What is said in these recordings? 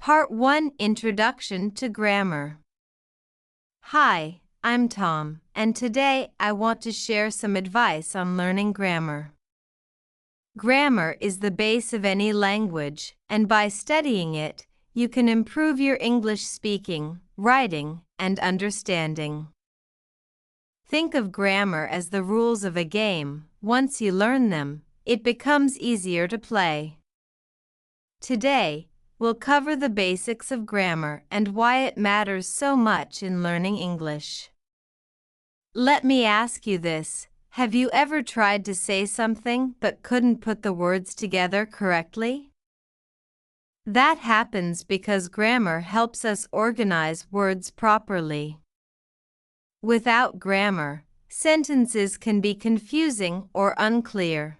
Part 1 Introduction to Grammar. Hi, I'm Tom, and today I want to share some advice on learning grammar. Grammar is the base of any language, and by studying it, you can improve your English speaking, writing, and understanding. Think of grammar as the rules of a game. Once you learn them, it becomes easier to play. Today, we'll cover the basics of grammar and why it matters so much in learning English. Let me ask you this: have you ever tried to say something but couldn't put the words together correctly? That happens because grammar helps us organize words properly. Without grammar, sentences can be confusing or unclear.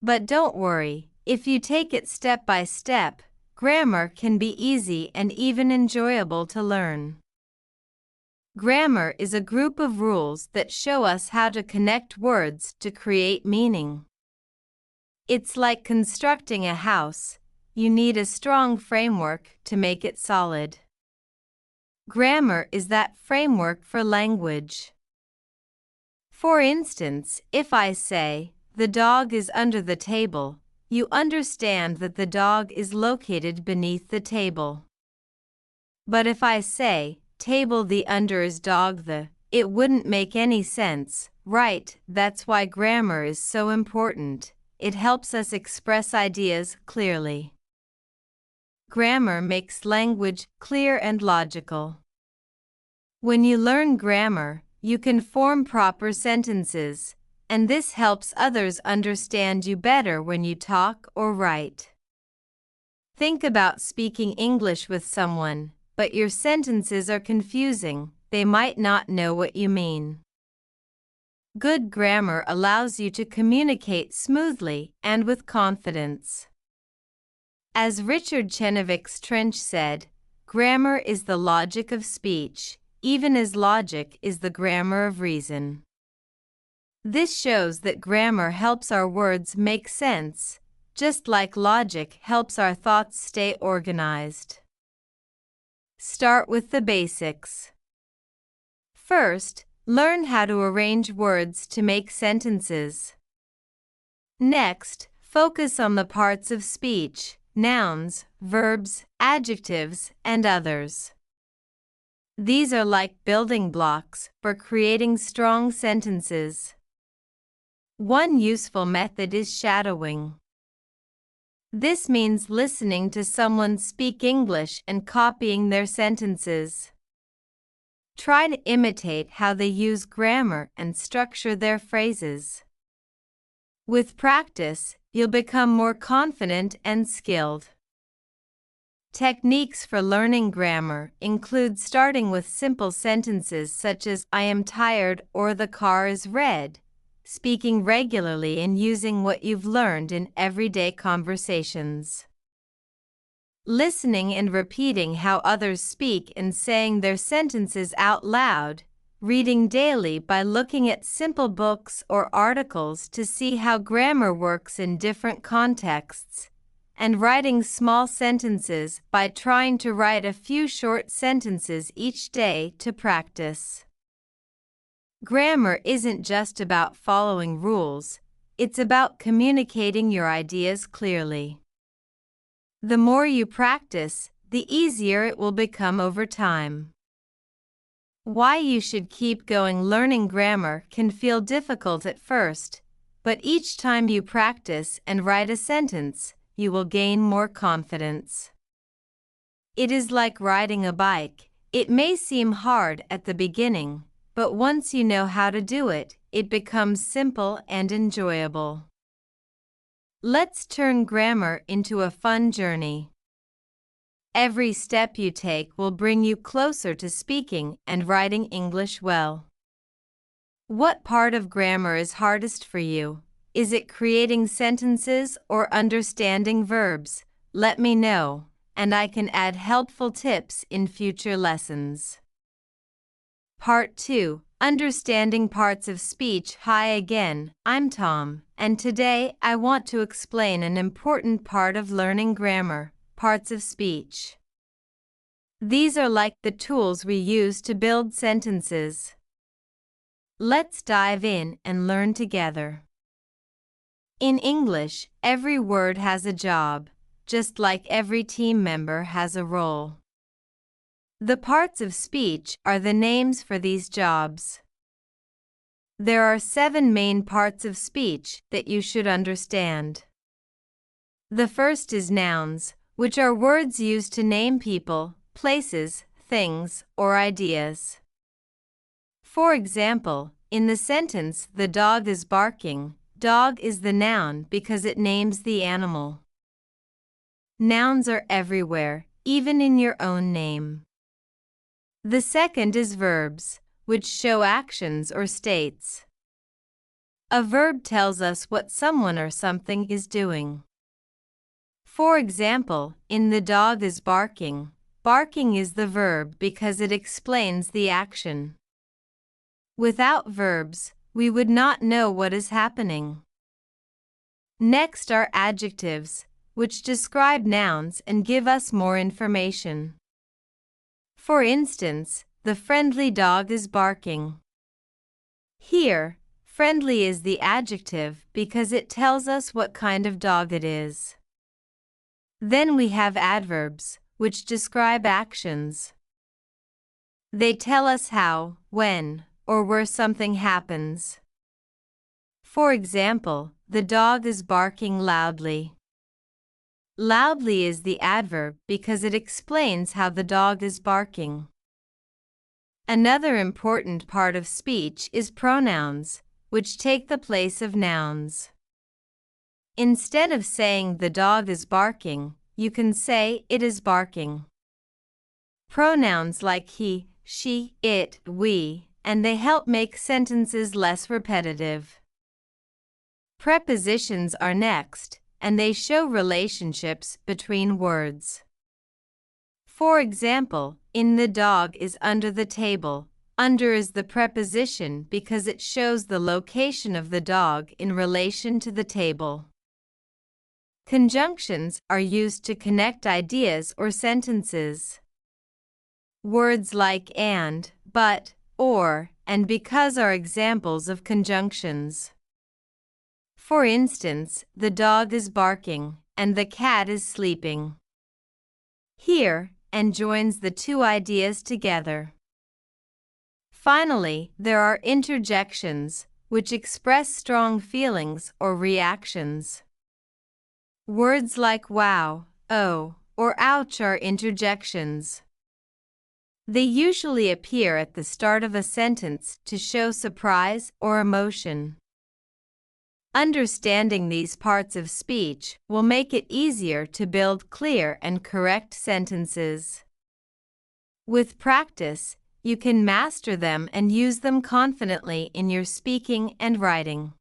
But don't worry, if you take it step by step, grammar can be easy and even enjoyable to learn. Grammar is a group of rules that show us how to connect words to create meaning. It's like constructing a house. You need a strong framework to make it solid. Grammar is that framework for language. For instance, if I say, "The dog is under the table," you understand that the dog is located beneath the table. But if I say, "Table the under is dog the," it wouldn't make any sense, right? That's why grammar is so important. It helps us express ideas clearly. Grammar makes language clear and logical. When you learn grammar, you can form proper sentences, and this helps others understand you better when you talk or write. Think about speaking English with someone, but your sentences are confusing. They might not know what you mean. Good grammar allows you to communicate smoothly and with confidence. As Richard Chenevix Trench said, "Grammar is the logic of speech, even as logic is the grammar of reason." This shows that grammar helps our words make sense, just like logic helps our thoughts stay organized. Start with the basics. First, learn how to arrange words to make sentences. Next, focus on the parts of speech, nouns, verbs, adjectives, and others. These are like building blocks for creating strong sentences. One useful method is shadowing. This means listening to someone speak English and copying their sentences. Try to imitate how they use grammar and structure their phrases. With practice, you'll become more confident and skilled. Techniques for learning grammar include starting with simple sentences such as "I am tired" or "The car is red," speaking regularly and using what you've learned in everyday conversations. Listening and repeating how others speak and saying their sentences out loud. Reading daily by looking at simple books or articles to see how grammar works in different contexts. And writing small sentences by trying to write a few short sentences each day to practice. Grammar isn't just about following rules, it's about communicating your ideas clearly. The more you practice, the easier it will become over time. Why you should keep going. Learning grammar can feel difficult at first, but each time you practice and write a sentence, you will gain more confidence. It is like riding a bike. It may seem hard at the beginning, but once you know how to do it, it becomes simple and enjoyable. Let's turn grammar into a fun journey. Every step you take will bring you closer to speaking and writing English well. What part of grammar is hardest for you? Is it creating sentences or understanding verbs? Let me know, and I can add helpful tips in future lessons. Part 2: Understanding Parts of Speech. Hi again, I'm Tom, and today I want to explain an important part of learning grammar: parts of speech. These are like the tools we use to build sentences. Let's dive in and learn together. In English, every word has a job, just like every team member has a role. The parts of speech are the names for these jobs. There are 7 main parts of speech that you should understand. The first is nouns, which are words used to name people, places, things, or ideas. For example, in the sentence, "The dog is barking," dog is the noun because it names the animal. Nouns are everywhere, even in your own name. The second is verbs, which show actions or states. A verb tells us what someone or something is doing. For example, in "The dog is barking," barking is the verb because it explains the action. Without verbs, we would not know what is happening. Next are adjectives, which describe nouns and give us more information. For instance, "The friendly dog is barking." Here, friendly is the adjective because it tells us what kind of dog it is. Then we have adverbs, which describe actions. They tell us how, when, or where something happens. For example, "The dog is barking loudly." Loudly is the adverb because it explains how the dog is barking. Another important part of speech is pronouns, which take the place of nouns. Instead of saying "the dog is barking," you can say "it is barking." Pronouns like he, she, it, we, and they help make sentences less repetitive. Prepositions are next, and they show relationships between words. For example, in "The dog is under the table," under is the preposition because it shows the location of the dog in relation to the table. Conjunctions are used to connect ideas or sentences. Words like "and," "but," "or," and "because" are examples of conjunctions. For instance, "The dog is barking," and "the cat is sleeping." Here, "and" joins the two ideas together. Finally, there are interjections, which express strong feelings or reactions. Words like "wow," "oh," or "ouch" are interjections. They usually appear at the start of a sentence to show surprise or emotion. Understanding these parts of speech will make it easier to build clear and correct sentences. With practice, you can master them and use them confidently in your speaking and writing.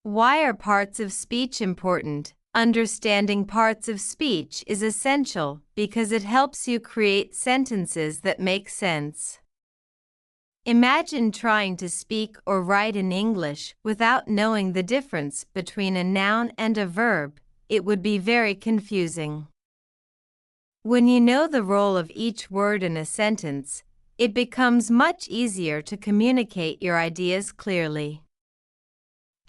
Why are parts of speech important? Understanding parts of speech is essential because it helps you create sentences that make sense. Imagine trying to speak or write in English without knowing the difference between a noun and a verb. It would be very confusing. When you know the role of each word in a sentence, it becomes much easier to communicate your ideas clearly.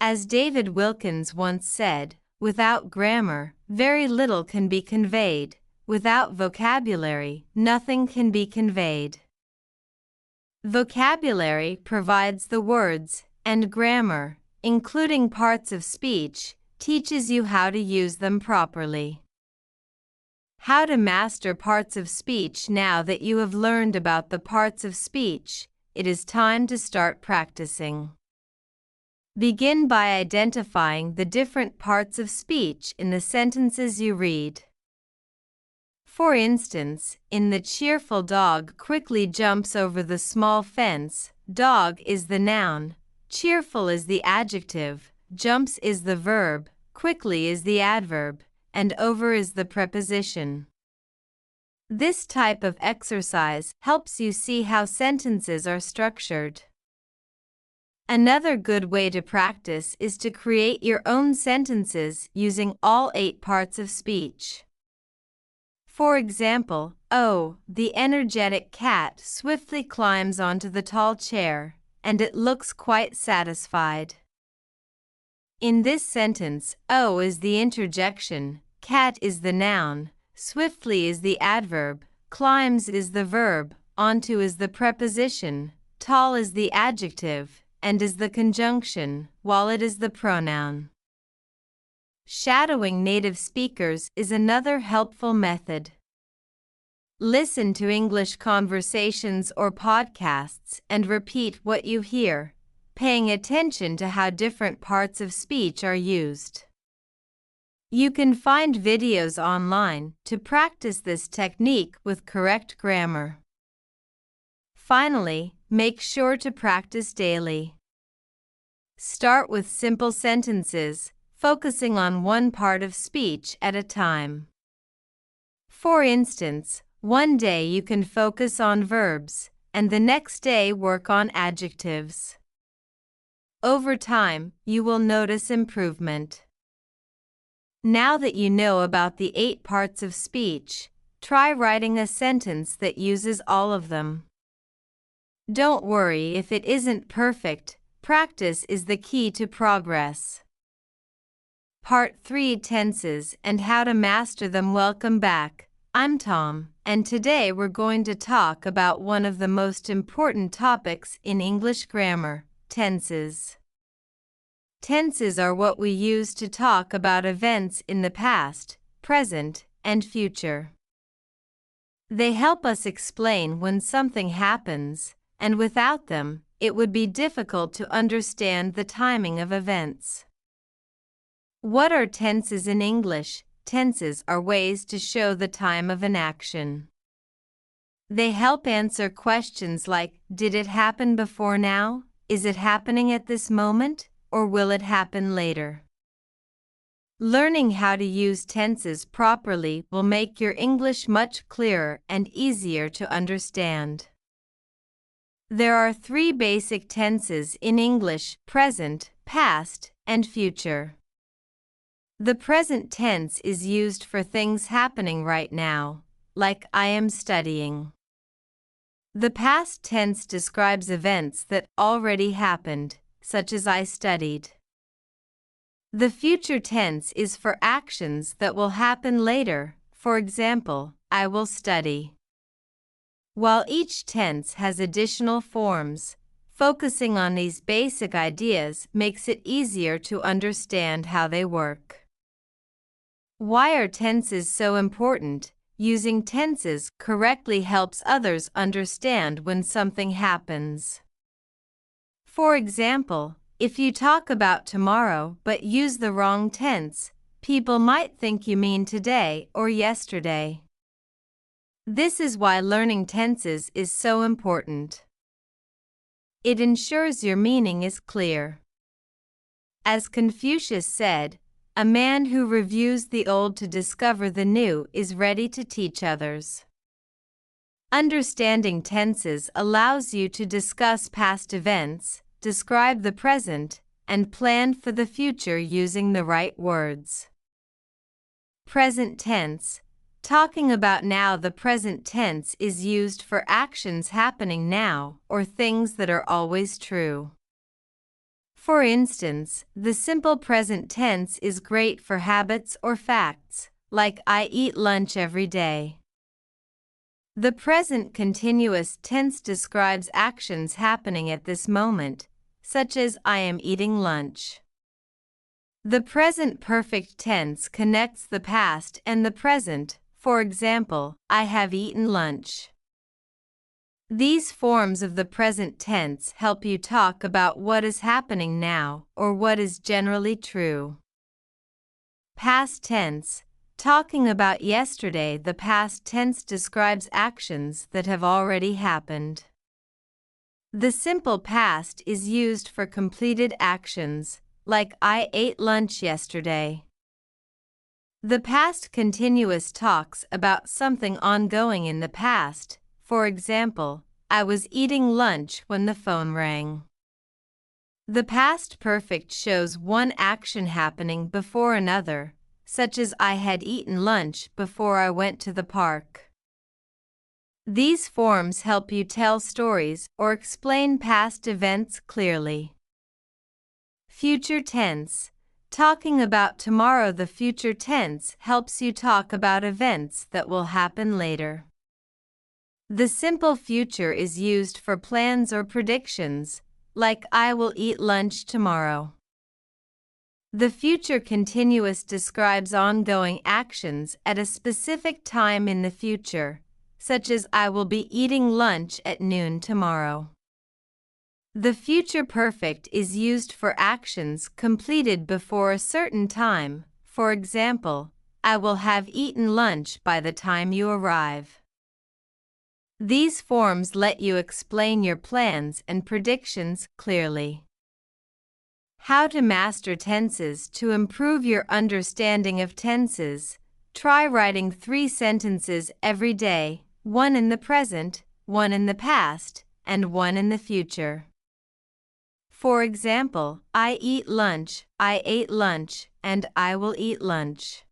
As David Wilkins once said, "Without grammar, very little can be conveyed. Without vocabulary, nothing can be conveyed." Vocabulary provides the words, and grammar, including parts of speech, teaches you how to use them properly. How to master parts of speech. Now that you have learned about the parts of speech, it is time to start practicing. Begin by identifying the different parts of speech in the sentences you read. For instance, in "The cheerful dog quickly jumps over the small fence," dog is the noun, cheerful is the adjective, jumps is the verb, quickly is the adverb, and over is the preposition. This type of exercise helps you see how sentences are structured. Another good way to practice is to create your own sentences using all 8 parts of speech. For example, oh, the energetic cat swiftly climbs onto the tall chair, and it looks quite satisfied. In this sentence, oh is the interjection, cat is the noun, swiftly is the adverb, climbs is the verb, onto is the preposition, tall is the adjective, and is the conjunction, while it is the pronoun. Shadowing native speakers is another helpful method. Listen to English conversations or podcasts and repeat what you hear, paying attention to how different parts of speech are used. You can find videos online to practice this technique with correct grammar. Finally, make sure to practice daily. Start with simple sentences, focusing on one part of speech at a time. For instance, one day you can focus on verbs, and the next day work on adjectives. Over time, you will notice improvement. Now that you know about the 8 parts of speech, try writing a sentence that uses all of them. Don't worry if it isn't perfect, practice is the key to progress. Part 3 Tenses and How to Master Them. Welcome back. I'm Tom, and today we're going to talk about one of the most important topics in English grammar, tenses. Tenses are what we use to talk about events in the past, present, and future. They help us explain when something happens, and without them, it would be difficult to understand the timing of events. What are tenses in English? Tenses are ways to show the time of an action. They help answer questions like, did it happen before now? Is it happening at this moment? Or will it happen later? Learning how to use tenses properly will make your English much clearer and easier to understand. There are 3 basic tenses in English: present, past, and future. The present tense is used for things happening right now, like I am studying. The past tense describes events that already happened, such as I studied. The future tense is for actions that will happen later, for example, I will study. While each tense has additional forms, focusing on these basic ideas makes it easier to understand how they work. Why are tenses so important? Using tenses correctly helps others understand when something happens. For example, if you talk about tomorrow but use the wrong tense, people might think you mean today or yesterday. This is why learning tenses is so important. It ensures your meaning is clear. As Confucius said, a man who reviews the old to discover the new is ready to teach others. Understanding tenses allows you to discuss past events, describe the present, and plan for the future using the right words. Present tense. Talking about now. The present tense is used for actions happening now or things that are always true. For instance, the simple present tense is great for habits or facts, like I eat lunch every day. The present continuous tense describes actions happening at this moment, such as I am eating lunch. The present perfect tense connects the past and the present, for example, I have eaten lunch. These forms of the present tense help you talk about what is happening now or what is generally true. Past tense. Talking about yesterday. The past tense describes actions that have already happened. The simple past is used for completed actions, like I ate lunch yesterday. The past continuous talks about something ongoing in the past. For example, I was eating lunch when the phone rang. The past perfect shows one action happening before another, such as I had eaten lunch before I went to the park. These forms help you tell stories or explain past events clearly. Future tense. Talking about tomorrow. The future tense helps you talk about events that will happen later. The simple future is used for plans or predictions, like I will eat lunch tomorrow. The future continuous describes ongoing actions at a specific time in the future, such as I will be eating lunch at noon tomorrow. The future perfect is used for actions completed before a certain time. For example, I will have eaten lunch by the time you arrive. These forms let you explain your plans and predictions clearly. How to master tenses. To improve your understanding of tenses, try writing 3 sentences every day, 1 in the present, 1 in the past, and 1 in the future. For example, I eat lunch, I ate lunch, and I will eat lunch.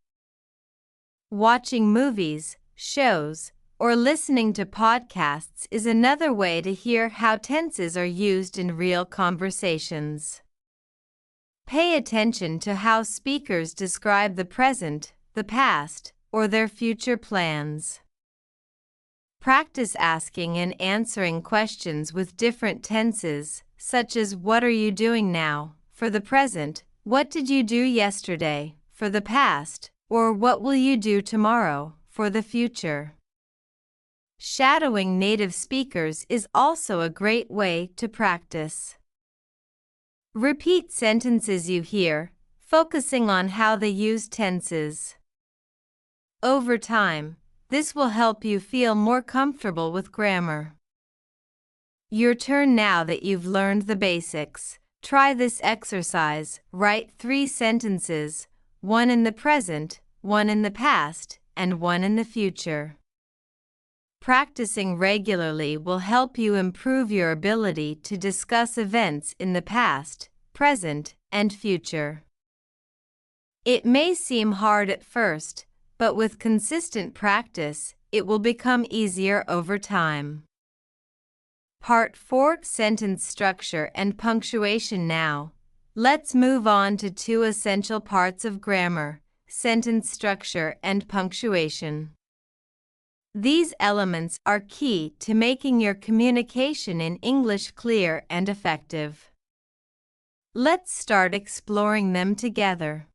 Watching movies, shows, or listening to podcasts is another way to hear how tenses are used in real conversations. Pay attention to how speakers describe the present, the past, or their future plans. Practice asking and answering questions with different tenses, such as what are you doing now, for the present, what did you do yesterday, for the past, or what will you do tomorrow, for the future. Shadowing native speakers is also a great way to practice. Repeat sentences you hear, focusing on how they use tenses. Over time, this will help you feel more comfortable with grammar. Your turn now that you've learned the basics. Try this exercise. Write 3 sentences, 1 in the present, 1 in the past, and 1 in the future. Practicing regularly will help you improve your ability to discuss events in the past, present, and future. It may seem hard at first, but with consistent practice, it will become easier over time. Part 4. Sentence structure and punctuation. Now, let's move on to 2 essential parts of grammar: sentence structure and punctuation. These elements are key to making your communication in English clear and effective. Let's start exploring them together.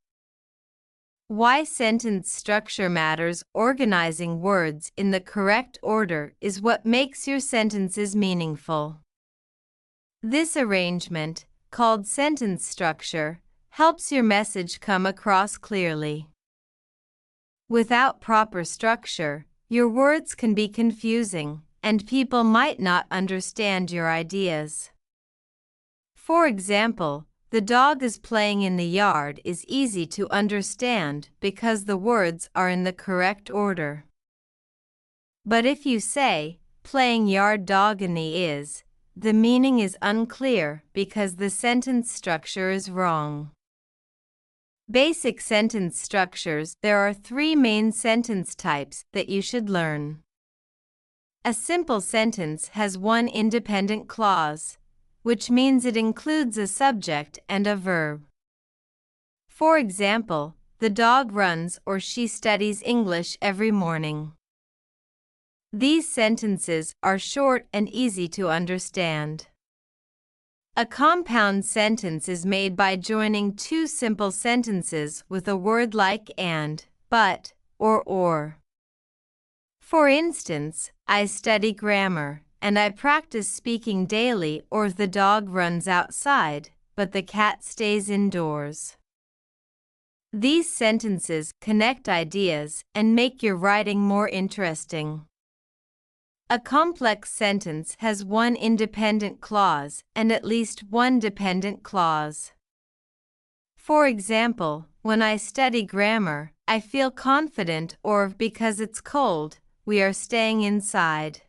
Why sentence structure matters. Organizing words in the correct order is what makes your sentences meaningful. This arrangement, called sentence structure, helps your message come across clearly. Without proper structure, your words can be confusing, and people might not understand your ideas. For example, the dog is playing in the yard is easy to understand because the words are in the correct order. But if you say, playing yard dog in the is, the meaning is unclear because the sentence structure is wrong. Basic sentence structures. There are 3 main sentence types that you should learn. A simple sentence has 1 independent clause, which means it includes a subject and a verb. For example, the dog runs or she studies English every morning. These sentences are short and easy to understand. A compound sentence is made by joining 2 simple sentences with a word like and, but, or. For instance, I study grammar, and I practice speaking daily. Or the dog runs outside, but the cat stays indoors. These sentences connect ideas and make your writing more interesting. A complex sentence has 1 independent clause and at least 1 dependent clause. For example, when I study grammar, I feel confident. Or because it's cold, we are staying inside.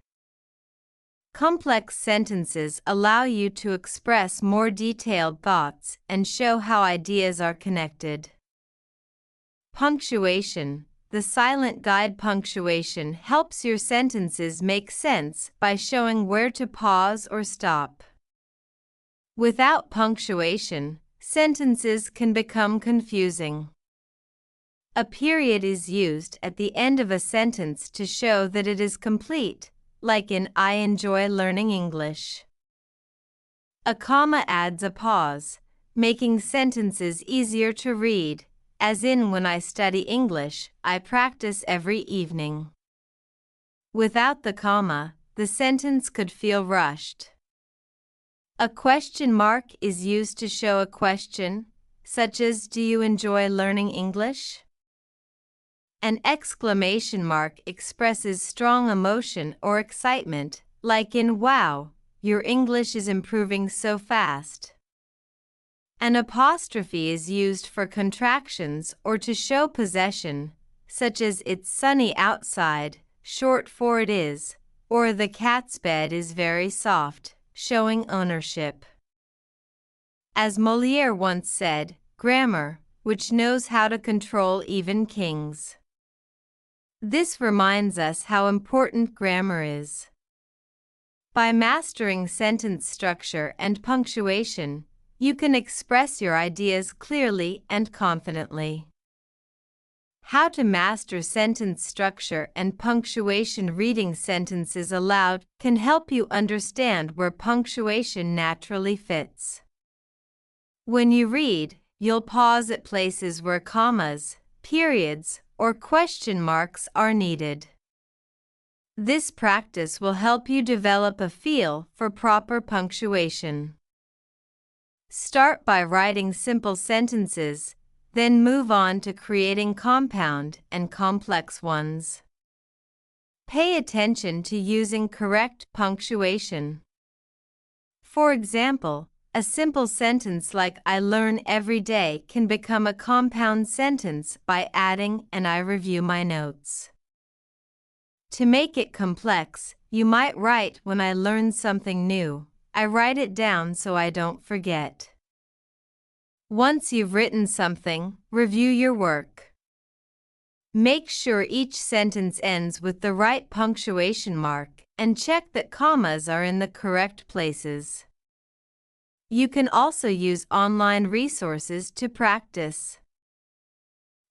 Complex sentences allow you to express more detailed thoughts and show how ideas are connected. Punctuation. The silent guide punctuation helps your sentences make sense by showing where to pause or stop. Without punctuation, sentences can become confusing. A period is used at the end of a sentence to show that it is complete, like in I enjoy learning English. A comma adds a pause, making sentences easier to read, as in when I study English, I practice every evening. Without the comma, the sentence could feel rushed. A question mark is used to show a question, such as, do you enjoy learning English? An exclamation mark expresses strong emotion or excitement, like in wow, your English is improving so fast. An apostrophe is used for contractions or to show possession, such as it's sunny outside, short for it is, or the cat's bed is very soft, showing ownership. As Molière once said, grammar, which knows how to control even kings. This reminds us how important grammar is. By mastering sentence structure and punctuation, you can express your ideas clearly and confidently. How to master sentence structure and punctuation. Reading sentences aloud can help you understand where punctuation naturally fits. When you read, you'll pause at places where commas, periods, or question marks are needed. This practice will help you develop a feel for proper punctuation. Start by writing simple sentences, then move on to creating compound and complex ones. Pay attention to using correct punctuation. For example, a simple sentence like I learn every day can become a compound sentence by adding and I review my notes. To make it complex, you might write when I learn something new, I write it down so I don't forget. Once you've written something, review your work. Make sure each sentence ends with the right punctuation mark and check that commas are in the correct places. You can also use online resources to practice.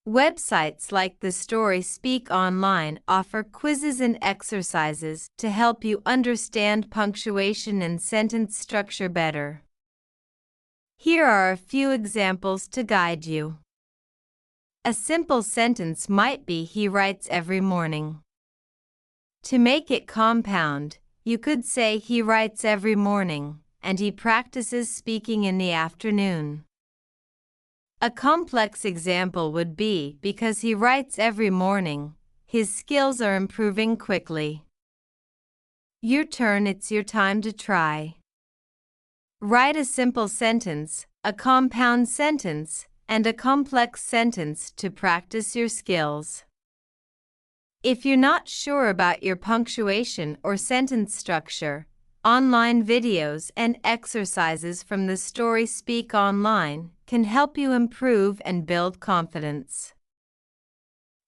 Websites like The Story Speak Online offer quizzes and exercises to help you understand punctuation and sentence structure better. Here are a few examples to guide you. A simple sentence might be he writes every morning. To make it compound, you could say he writes every morning, and he practices speaking in the afternoon. A complex example would be because he writes every morning, his skills are improving quickly. Your turn, it's your time to try. Write a simple sentence, a compound sentence, and a complex sentence to practice your skills. If you're not sure about your punctuation or sentence structure, online videos and exercises from The Story Speak Online can help you improve and build confidence.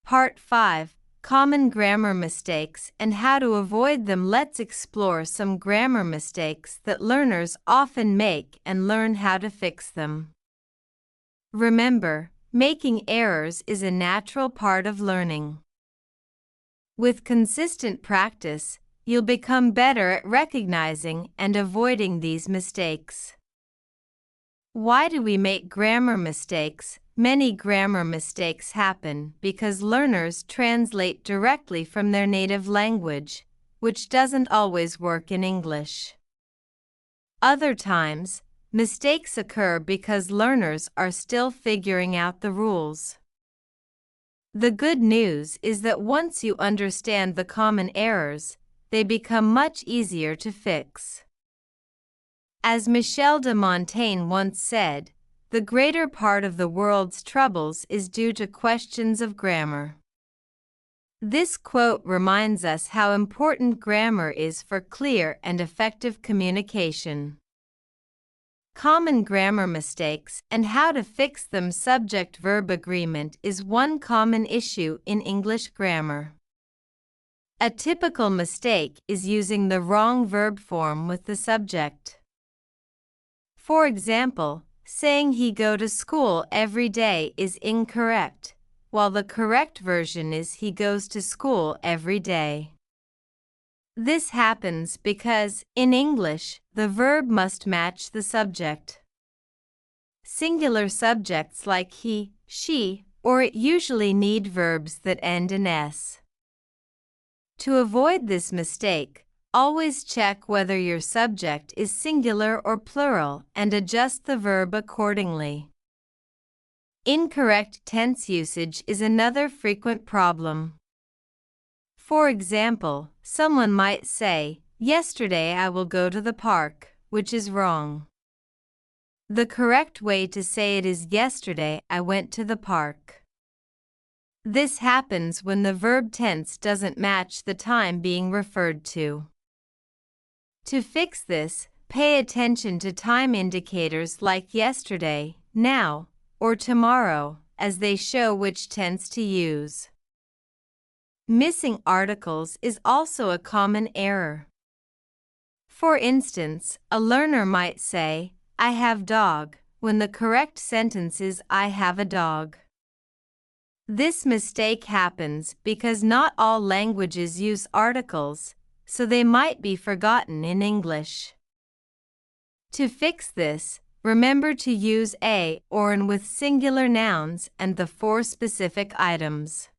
Part 5. Common grammar mistakes and how to avoid them. Let's explore some grammar mistakes that learners often make and learn how to fix them. Remember, making errors is a natural part of learning. With consistent practice, you'll become better at recognizing and avoiding these mistakes. Why do we make grammar mistakes? Many grammar mistakes happen because learners translate directly from their native language, which doesn't always work in English. Other times, mistakes occur because learners are still figuring out the rules. The good news is that once you understand the common errors, they become much easier to fix. As Michel de Montaigne once said, the greater part of the world's troubles is due to questions of grammar. This quote reminds us how important grammar is for clear and effective communication. Common grammar mistakes and how to fix them. Subject-verb agreement is one common issue in English grammar. A typical mistake is using the wrong verb form with the subject. For example, saying he go to school every day is incorrect, while the correct version is he goes to school every day. This happens because, in English, the verb must match the subject. Singular subjects like he, she, or it usually need verbs that end in s. To avoid this mistake, always check whether your subject is singular or plural and adjust the verb accordingly. Incorrect tense usage is another frequent problem. For example, someone might say, "Yesterday I will go to the park," which is wrong. The correct way to say it is, "Yesterday I went to the park." This happens when the verb tense doesn't match the time being referred to. To fix this, pay attention to time indicators like yesterday, now, or tomorrow, as they show which tense to use. Missing articles is also a common error. For instance, a learner might say, "I have dog," when the correct sentence is, "I have a dog." This mistake happens because not all languages use articles, so they might be forgotten in English. To fix this, remember to use a or an with singular nouns and the for specific items.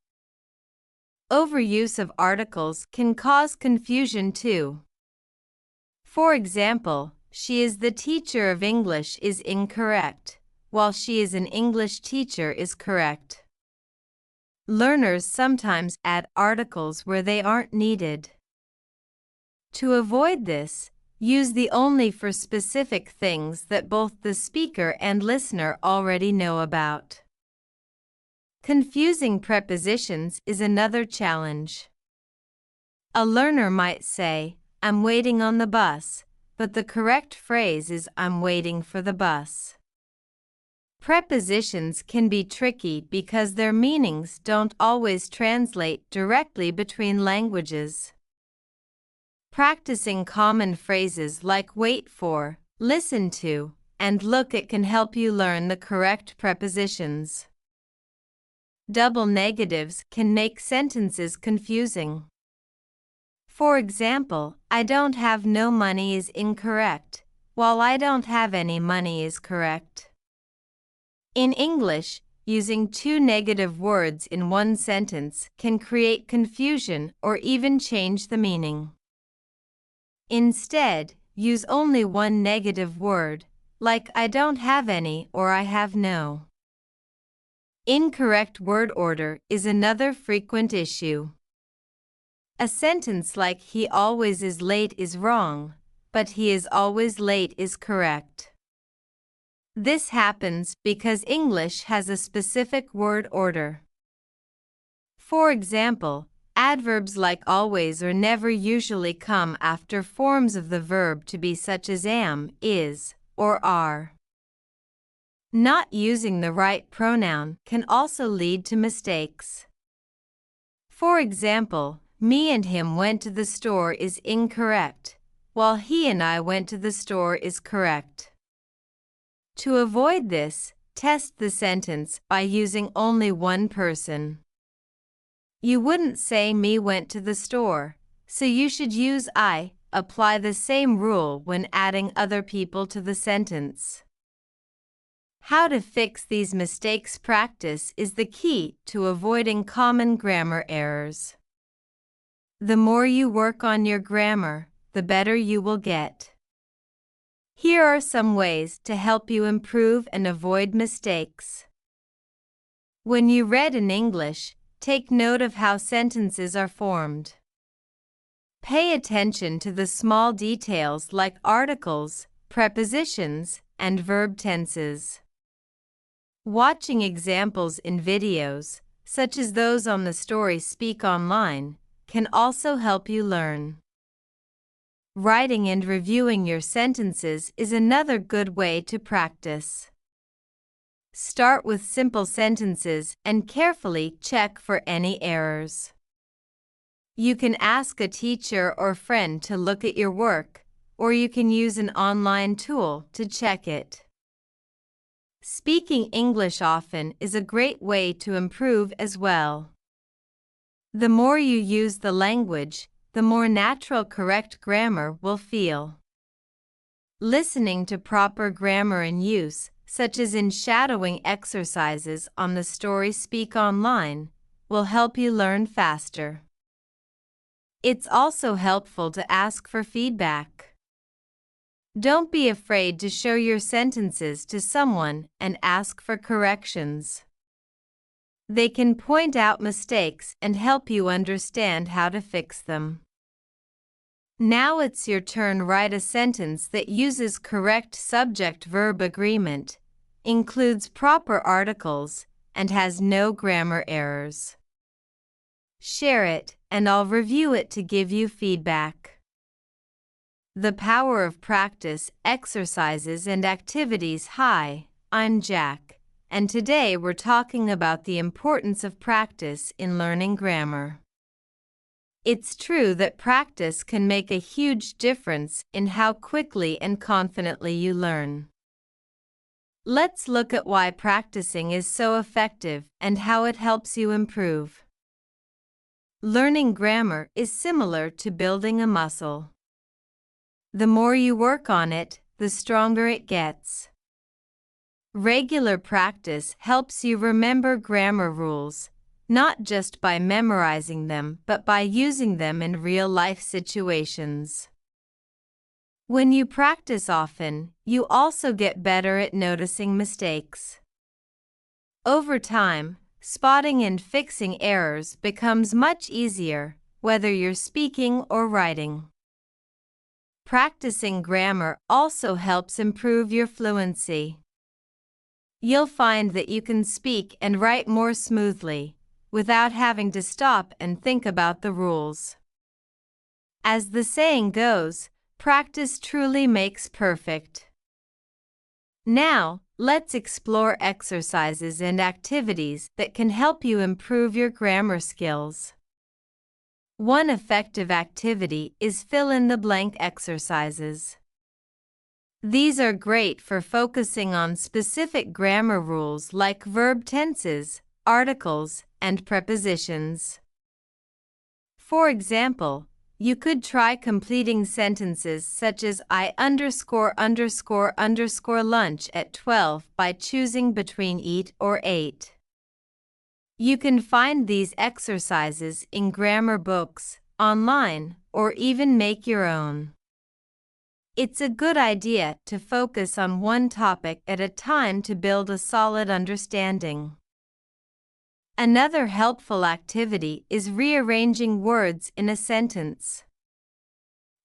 Overuse of articles can cause confusion too. For example, "She is the teacher of English" is incorrect, while "she is an English teacher" is correct. Learners sometimes add articles where they aren't needed. To avoid this, use the only for specific things that both the speaker and listener already know about. Confusing prepositions is another challenge. A learner might say, "I'm waiting on the bus," but the correct phrase is, "I'm waiting for the bus." Prepositions can be tricky because their meanings don't always translate directly between languages. Practicing common phrases like wait for, listen to, and look at can help you learn the correct prepositions. Double negatives can make sentences confusing. For example, "I don't have no money" is incorrect, while "I don't have any money" is correct. In English, using two negative words in one sentence can create confusion or even change the meaning. Instead, use only one negative word, like "I don't have any" or "I have no." Incorrect word order is another frequent issue. A sentence like "He always is late" is wrong, but "he is always late" is correct. This happens because English has a specific word order. For example, adverbs like always or never usually come after forms of the verb to be such as am, is, or are. Not using the right pronoun can also lead to mistakes. For example, "Me and him went to the store" is incorrect, while "he and I went to the store" is correct. To avoid this, test the sentence by using only one person. You wouldn't say "me went to the store," so you should use I. Apply the same rule when adding other people to the sentence. How to fix these mistakes. Practice is the key to avoiding common grammar errors. The more you work on your grammar, the better you will get. Here are some ways to help you improve and avoid mistakes. When you read in English, take note of how sentences are formed. Pay attention to the small details like articles, prepositions, and verb tenses. Watching examples in videos, such as those on the Story Speak Online, can also help you learn. writing and reviewing your sentences is another good way to practice. Start with simple sentences and carefully check for any errors. You can ask a teacher or friend to look at your work, or you can use an online tool to check it. Speaking English often is a great way to improve as well. The more you use the language, the more natural correct grammar will feel. Listening to proper grammar in use, such as in shadowing exercises on the Story Speak Online, will help you learn faster. It's also helpful to ask for feedback. Don't be afraid to show your sentences to someone and ask for corrections. They can point out mistakes and help you understand how to fix them. Now it's your turn. Write a sentence that uses correct subject-verb agreement, includes proper articles, and has no grammar errors. Share it, and I'll review it to give you feedback. The power of practice, exercises, and activities. Hi, I'm Jack, and today we're talking about the importance of practice in learning grammar. It's true that practice can make a huge difference in how quickly and confidently you learn. Let's look at why practicing is so effective and how it helps you improve. Learning grammar is similar to building a muscle. The more you work on it, the stronger it gets. Regular practice helps you remember grammar rules, not just by memorizing them but by using them in real-life situations. When you practice often, you also get better at noticing mistakes. Over time, spotting and fixing errors becomes much easier, whether you're speaking or writing. Practicing grammar also helps improve your fluency. You'll find that you can speak and write more smoothly, without having to stop and think about the rules. As the saying goes, practice truly makes perfect. Now, let's explore exercises and activities that can help you improve your grammar skills. One effective activity is fill-in-the-blank exercises. These are great for focusing on specific grammar rules like verb tenses, articles, and prepositions. For example, you could try completing sentences such as I ___ lunch at 12 by choosing between eat or ate. You can find these exercises in grammar books, online, or even make your own. It's a good idea to focus on one topic at a time to build a solid understanding. Another helpful activity is rearranging words in a sentence.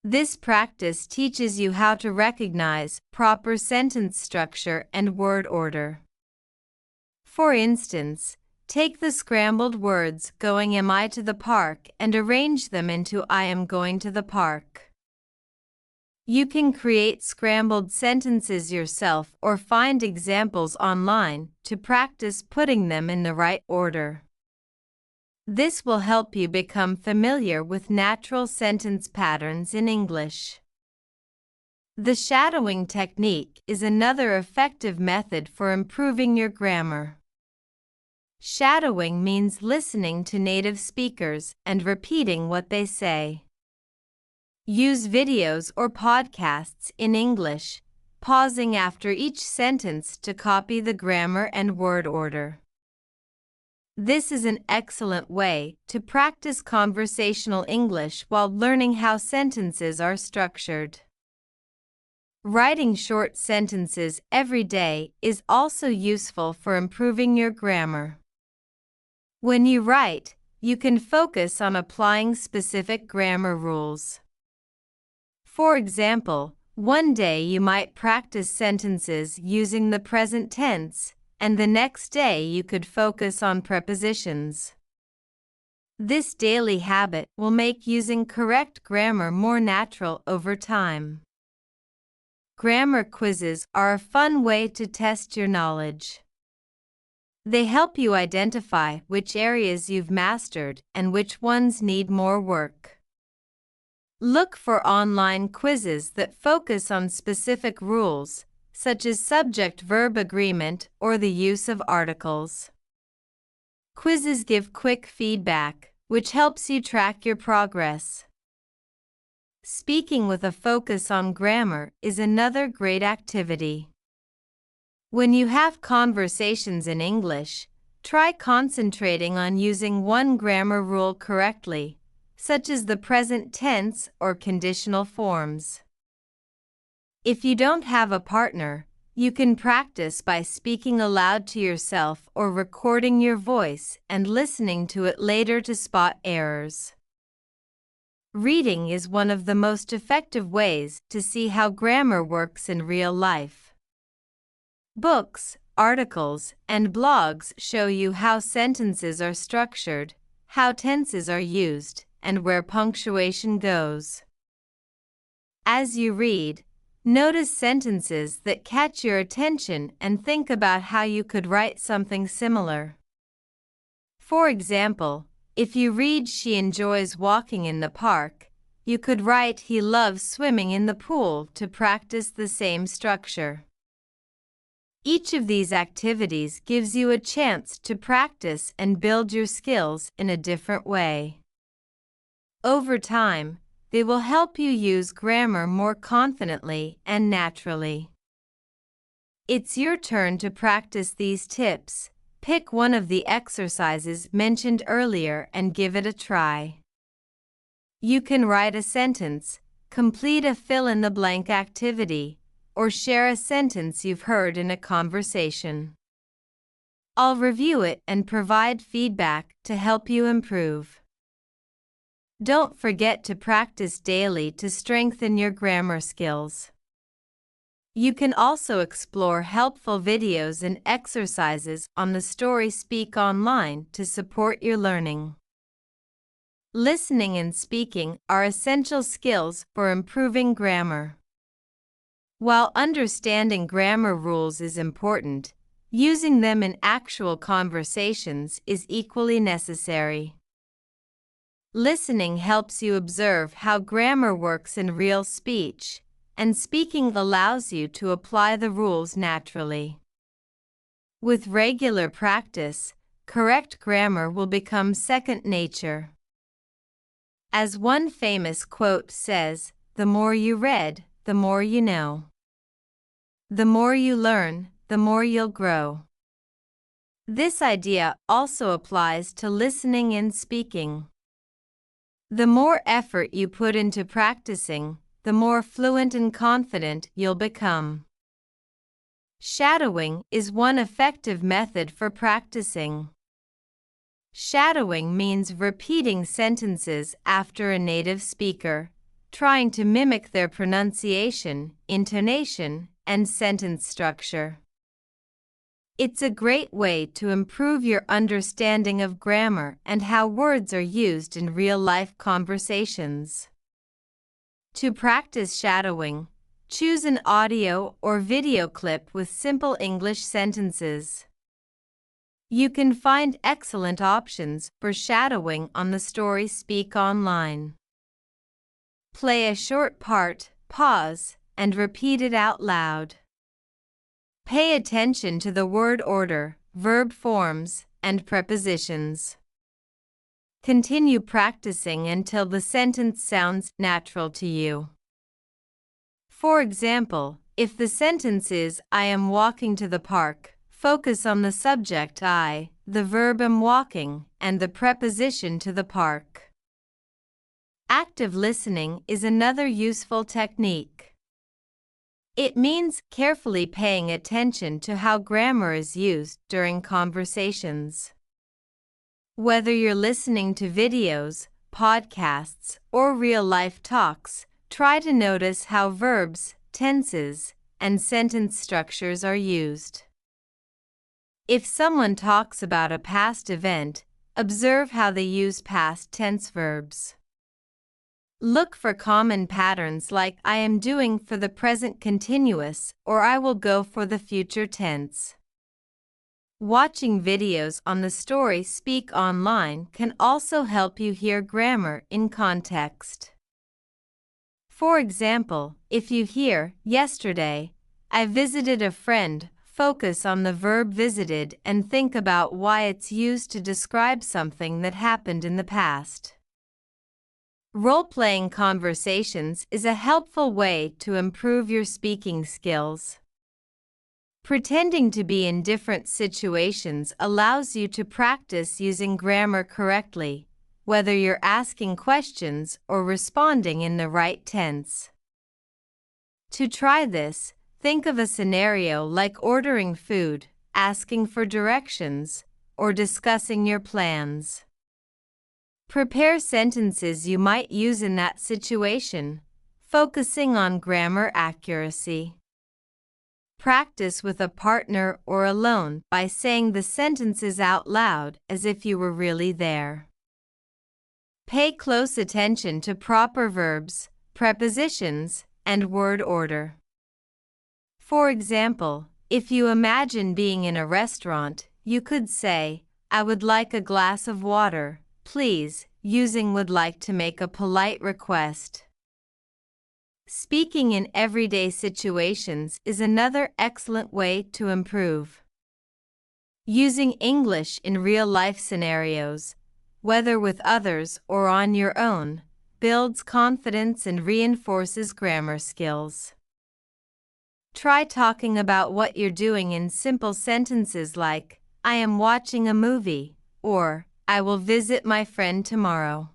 This practice teaches you how to recognize proper sentence structure and word order. For instance, take the scrambled words going am I to the park and arrange them into I am going to the park. You can create scrambled sentences yourself or find examples online to practice putting them in the right order. This will help you become familiar with natural sentence patterns in English. The shadowing technique is another effective method for improving your grammar. Shadowing means listening to native speakers and repeating what they say. Use videos or podcasts in English, pausing after each sentence to copy the grammar and word order. This is an excellent way to practice conversational English while learning how sentences are structured. Writing short sentences every day is also useful for improving your grammar. When you write, you can focus on applying specific grammar rules. For example, one day you might practice sentences using the present tense, and the next day you could focus on prepositions. This daily habit will make using correct grammar more natural over time. Grammar quizzes are a fun way to test your knowledge. They help you identify which areas you've mastered and which ones need more work. Look for online quizzes that focus on specific rules, such as subject-verb agreement or the use of articles. Quizzes give quick feedback, which helps you track your progress. Speaking with a focus on grammar is another great activity. When you have conversations in English, try concentrating on using one grammar rule correctly, such as the present tense or conditional forms. If you don't have a partner, you can practice by speaking aloud to yourself or recording your voice and listening to it later to spot errors. Reading is one of the most effective ways to see how grammar works in real life. Books, articles, and blogs show you how sentences are structured, how tenses are used, and where punctuation goes. As you read, notice sentences that catch your attention and think about how you could write something similar. For example, if you read "She enjoys walking in the park," you could write "He loves swimming in the pool" to practice the same structure. Each of these activities gives you a chance to practice and build your skills in a different way. Over time, they will help you use grammar more confidently and naturally. It's your turn to practice these tips. Pick one of the exercises mentioned earlier and give it a try. You can write a sentence, complete a fill-in-the-blank activity, or share a sentence you've heard in a conversation. I'll review it and provide feedback to help you improve. Don't forget to practice daily to strengthen your grammar skills. You can also explore helpful videos and exercises on the Story Speak Online to support your learning. Listening and speaking are essential skills for improving grammar. While understanding grammar rules is important, using them in actual conversations is equally necessary. Listening helps you observe how grammar works in real speech, and speaking allows you to apply the rules naturally. With regular practice, correct grammar will become second nature. As one famous quote says, "The more you read, the more you know. The more you learn, the more you'll grow." This idea also applies to listening and speaking. The more effort you put into practicing, the more fluent and confident you'll become. Shadowing is one effective method for practicing. Shadowing means repeating sentences after a native speaker, trying to mimic their pronunciation, intonation, and sentence structure. It's a great way to improve your understanding of grammar and how words are used in real-life conversations. To practice shadowing, choose an audio or video clip with simple English sentences. You can find excellent options for shadowing on the Story Speak Online. Play a short part, pause, and repeat it out loud. Pay attention to the word order, verb forms, and prepositions. Continue practicing until the sentence sounds natural to you. For example, if the sentence is, "I am walking to the park," focus on the subject "I," the verb "am walking," and the preposition "to the park." Active listening is another useful technique. It means carefully paying attention to how grammar is used during conversations. Whether you're listening to videos, podcasts, or real-life talks, try to notice how verbs, tenses, and sentence structures are used. If someone talks about a past event, Observe how they use past tense verbs. Look for common patterns like I am doing for the present continuous or I will go for the future tense. Watching videos on the story Speak Online can also help you hear grammar in context. For example, if you hear, yesterday, I visited a friend, focus on the verb visited and think about why it's used to describe something that happened in the past. Role-playing conversations is a helpful way to improve your speaking skills. Pretending to be in different situations allows you to practice using grammar correctly, whether you're asking questions or responding in the right tense. To try this, think of a scenario like ordering food, asking for directions, or discussing your plans. Prepare sentences you might use in that situation, focusing on grammar accuracy. Practice with a partner or alone by saying the sentences out loud as if you were really there. Pay close attention to proper verbs, prepositions, and word order. For example, if you imagine being in a restaurant, you could say, I would like a glass of water, please, using would like to make a polite request. Speaking in everyday situations is another excellent way to improve. Using English in real-life scenarios, whether with others or on your own, builds confidence and reinforces grammar skills. Try talking about what you're doing in simple sentences like, I am watching a movie, or I will visit my friend tomorrow.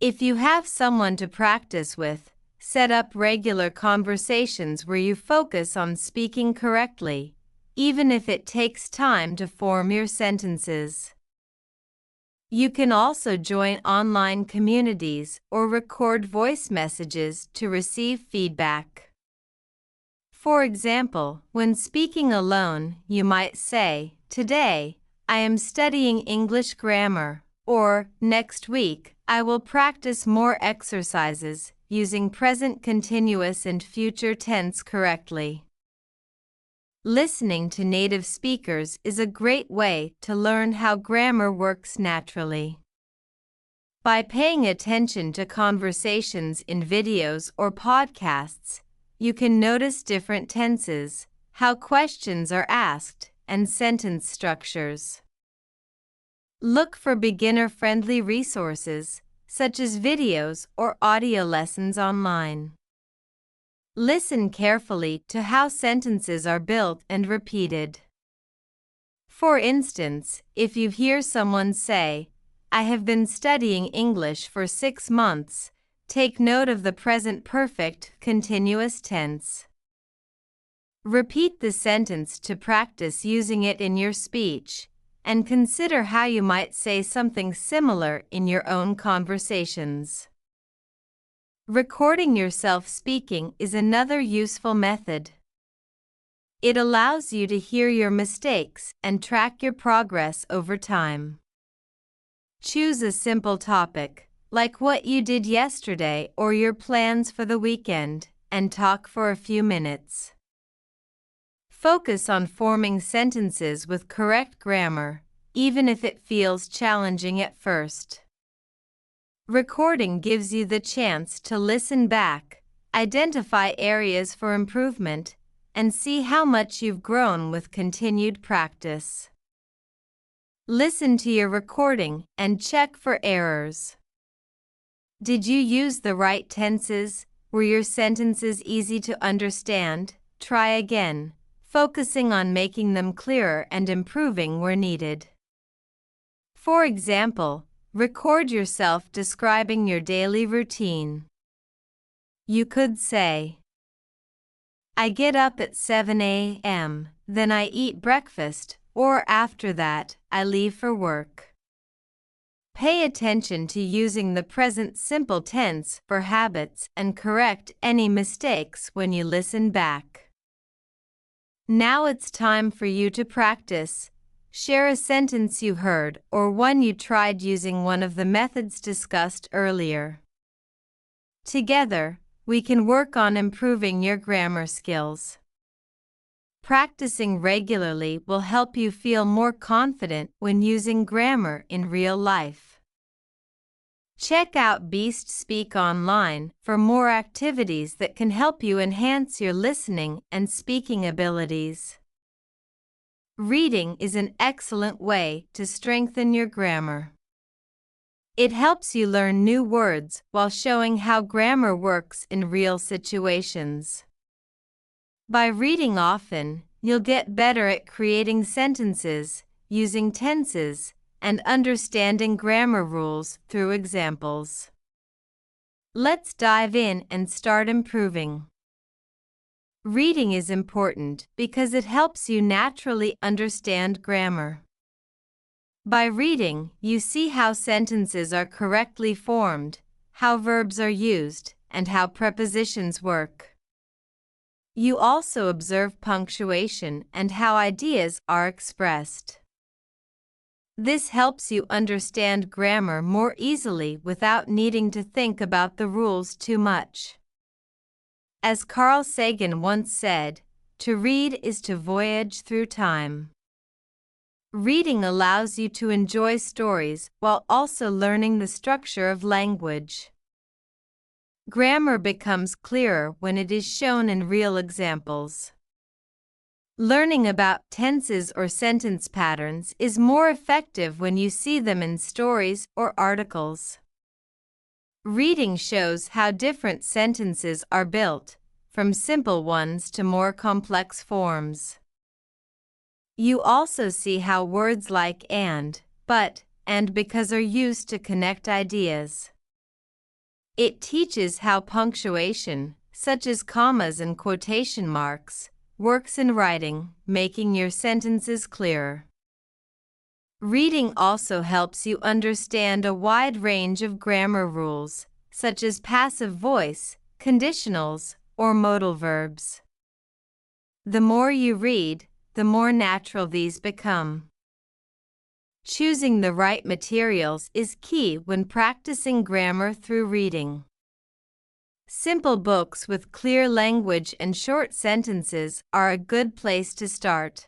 If you have someone to practice with, set up regular conversations where you focus on speaking correctly, even if it takes time to form your sentences. You can also join online communities or record voice messages to receive feedback. For example, when speaking alone, you might say, Today, I am studying English grammar, or next week, I will practice more exercises using present continuous and future tense correctly. Listening to native speakers is a great way to learn how grammar works naturally. By paying attention to conversations in videos or podcasts, you can notice different tenses, how questions are asked, and sentence structures. Look for beginner-friendly resources, such as videos or audio lessons online. Listen carefully to how sentences are built and repeated. For instance, if you hear someone say, I have been studying English for 6 months, take note of the present perfect continuous tense. Repeat the sentence to practice using it in your speech, and consider how you might say something similar in your own conversations. Recording yourself speaking is another useful method. It allows you to hear your mistakes and track your progress over time. Choose a simple topic, like what you did yesterday or your plans for the weekend, and talk for a few minutes. Focus on forming sentences with correct grammar, even if it feels challenging at first. Recording gives you the chance to listen back, identify areas for improvement, and see how much you've grown with continued practice. Listen to your recording and check for errors. Did you use the right tenses? Were your sentences easy to understand? Try again, focusing on making them clearer and improving where needed. For example, record yourself describing your daily routine. You could say, I get up at 7 a.m., then I eat breakfast, or after that, I leave for work. Pay attention to using the present simple tense for habits and correct any mistakes when you listen back. Now it's time for you to practice. share a sentence you heard or one you tried using one of the methods discussed earlier. Together, we can work on improving your grammar skills. Practicing regularly will help you feel more confident when using grammar in real life. Check out Beast Speak online for more activities that can help you enhance your listening and speaking abilities. Reading is an excellent way to strengthen your grammar. It helps you learn new words while showing how grammar works in real situations. By reading often, you'll get better at creating sentences, using tenses, and understanding grammar rules through examples. Let's dive in and start improving. Reading is important because it helps you naturally understand grammar. By reading, you see how sentences are correctly formed, how verbs are used, and how prepositions work. You also observe punctuation and how ideas are expressed. This helps you understand grammar more easily without needing to think about the rules too much. As Carl Sagan once said, to read is to voyage through time. Reading allows you to enjoy stories while also learning the structure of language. Grammar becomes clearer when it is shown in real examples. Learning about tenses or sentence patterns is more effective when you see them in stories or articles. Reading shows how different sentences are built, from simple ones to more complex forms. You also see how words like and, but, and because are used to connect ideas. It teaches how punctuation, such as commas and quotation marks, works in writing, making your sentences clearer. Reading also helps you understand a wide range of grammar rules, such as passive voice, conditionals, or modal verbs. The more you read, the more natural these become. Choosing the right materials is key when practicing grammar through reading. Simple books with clear language and short sentences are a good place to start.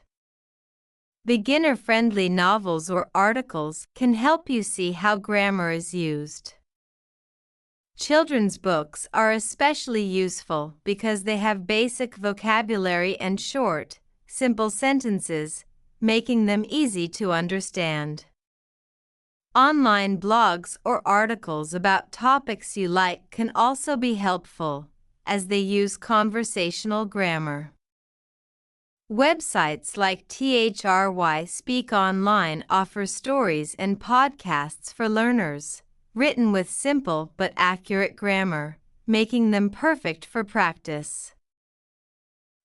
Beginner-friendly novels or articles can help you see how grammar is used. Children's books are especially useful because they have basic vocabulary and short, simple sentences, making them easy to understand. Online blogs or articles about topics you like can also be helpful, as they use conversational grammar. Websites like THRY Speak Online offer stories and podcasts for learners, written with simple but accurate grammar, making them perfect for practice.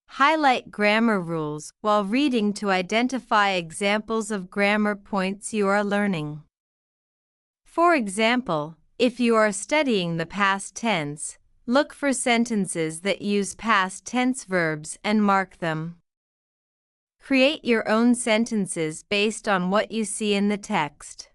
Highlight grammar rules while reading to identify examples of grammar points you are learning. For example, if you are studying the past tense, look for sentences that use past tense verbs and mark them. Create your own sentences based on what you see in the text.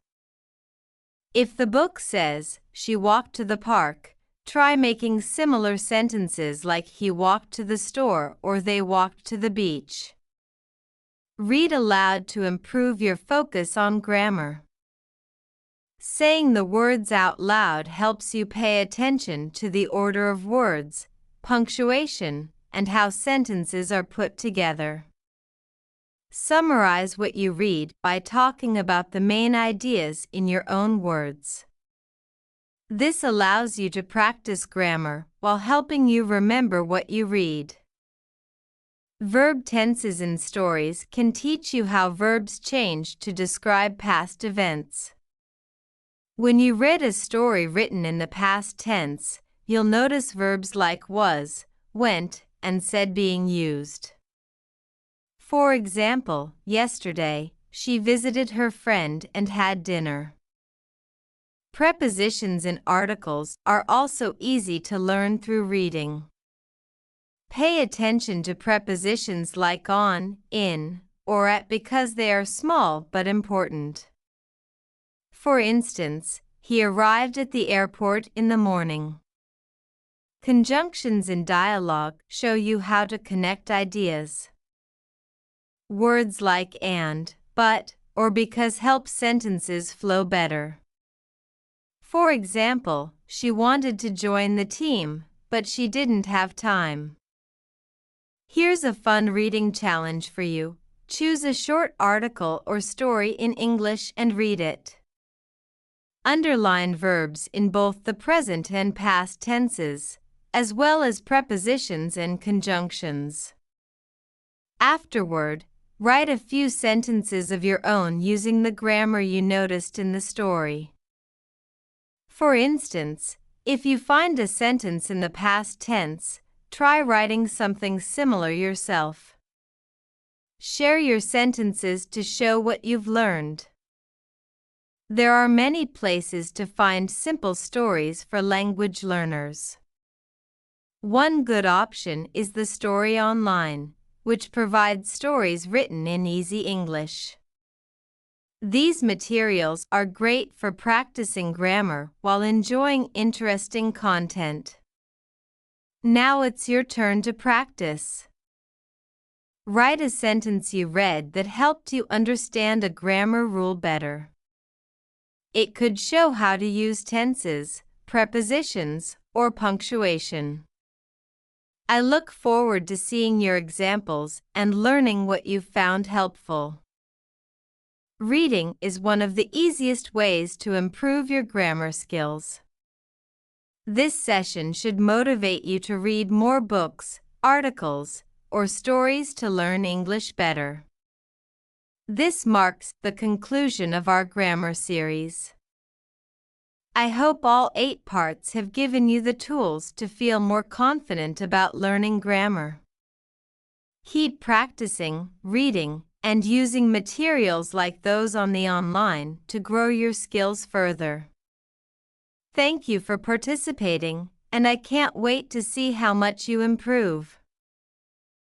If the book says, "She walked to the park," try making similar sentences like "He walked to the store" or "They walked to the beach." Read aloud to improve your focus on grammar. Saying the words out loud helps you pay attention to the order of words, punctuation, and how sentences are put together. Summarize what you read by talking about the main ideas in your own words. This allows you to practice grammar while helping you remember what you read. Verb tenses in stories can teach you how verbs change to describe past events. When you read a story written in the past tense, you'll notice verbs like was, went, and said being used. For example, yesterday, she visited her friend and had dinner. Prepositions in articles are also easy to learn through reading. Pay attention to prepositions like on, in, or at because they are small but important. For instance, he arrived at the airport in the morning. Conjunctions in dialogue show you how to connect ideas. Words like and, but, or because help sentences flow better. For example, she wanted to join the team, but she didn't have time. Here's a fun reading challenge for you. Choose a short article or story in English and read it. Underline verbs in both the present and past tenses, as well as prepositions and conjunctions. Afterward, write a few sentences of your own using the grammar you noticed in the story. For instance, if you find a sentence in the past tense, try writing something similar yourself. Share your sentences to show what you've learned. There are many places to find simple stories for language learners. One good option is the Story Online, which provides stories written in easy English. These materials are great for practicing grammar while enjoying interesting content. Now it's your turn to practice. Write a sentence you read that helped you understand a grammar rule better. It could show how to use tenses, prepositions, or punctuation. I look forward to seeing your examples and learning what you found helpful. Reading is one of the easiest ways to improve your grammar skills. This session should motivate you to read more books, articles, or stories to learn English better. This marks the conclusion of our grammar series. I hope all 8 parts have given you the tools to feel more confident about learning grammar. Keep practicing, reading, and using materials like those on the online to grow your skills further. Thank you for participating, and I can't wait to see how much you improve.